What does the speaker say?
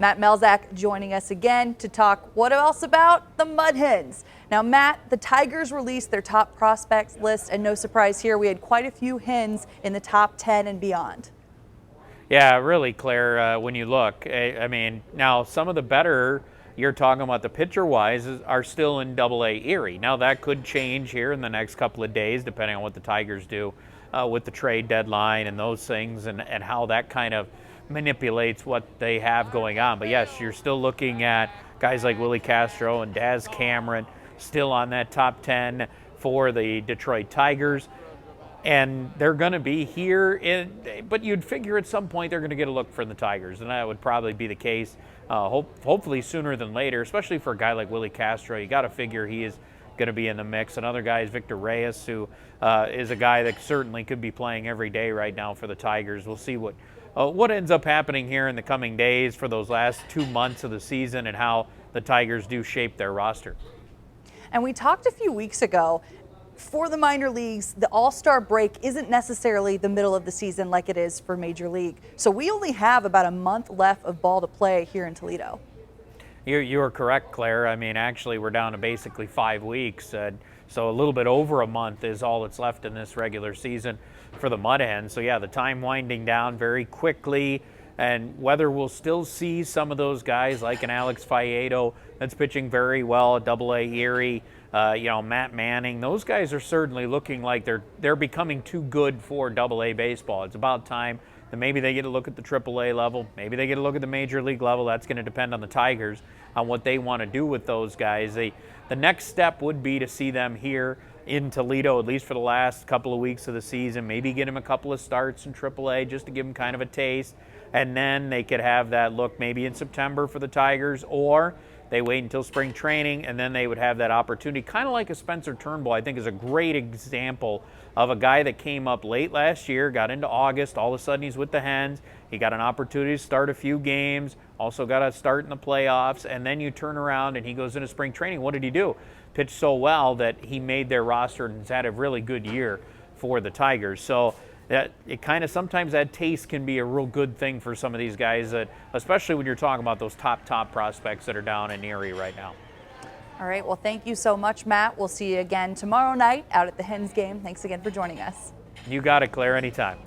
Matt Melzak joining us again to talk what else about the Mud Hens. Now, Matt, the Tigers released their top prospects list, and no surprise here, we had quite a few hens in the top 10 and beyond. Yeah, really, Claire, when you look, I mean, now some of the better you're talking about the pitcher-wise are still in Double-A Erie. Now, that could change here in the next couple of days, depending on what the Tigers do with the trade deadline and those things and how that kind of manipulates what they have going on. But yes, you're still looking at guys like Willie Castro and Daz Cameron still on that top 10 for the Detroit Tigers. And they're going to be here, but you'd figure at some point they're going to get a look for the Tigers, and that would probably be the case, hopefully sooner than later, especially for a guy like Willie Castro. You got to figure he is going to be in the mix. Another guy is Victor Reyes, who is a guy that certainly could be playing every day right now for the Tigers. We'll see what ends up happening here in the coming days for those last 2 months of the season and how the Tigers do shape their roster. And we talked a few weeks ago, for the minor leagues, the All-Star break isn't necessarily the middle of the season like it is for Major League. So we only have about a month left of ball to play here in Toledo. You are correct, Claire. I mean, actually, we're down to basically 5 weeks. So a little bit over a month is all that's left in this regular season for the Mud Hens. So, yeah, the time winding down very quickly. And whether we'll still see some of those guys like an Alex Faedo that's pitching very well at Double-A Erie, Matt Manning, those guys are certainly looking like they're becoming too good for Double-A baseball. It's about time that maybe they get a look at the Triple-A level, maybe they get a look at the Major League level. That's going to depend on the Tigers on what they want to do with those guys. The next step would be to see them here in Toledo, at least for the last couple of weeks of the season, maybe get them a couple of starts in Triple-A just to give them kind of a taste, and then they could have that look maybe in September for the Tigers, or they wait until spring training, and then they would have that opportunity, kind of like a Spencer Turnbull, I think is a great example of a guy that came up late last year, got into August, all of a sudden he's with the Hens, he got an opportunity to start a few games, also got a start in the playoffs, and then you turn around and he goes into spring training. What did he do? Pitched so well that he made their roster and has had a really good year for the Tigers. So that it kind of sometimes that taste can be a real good thing for some of these guys, that especially when you're talking about those top prospects that are down in Erie right now. All right, well, thank you so much, Matt. We'll see you again tomorrow night out at the Hens game. Thanks again for joining us. You got it, Claire, anytime.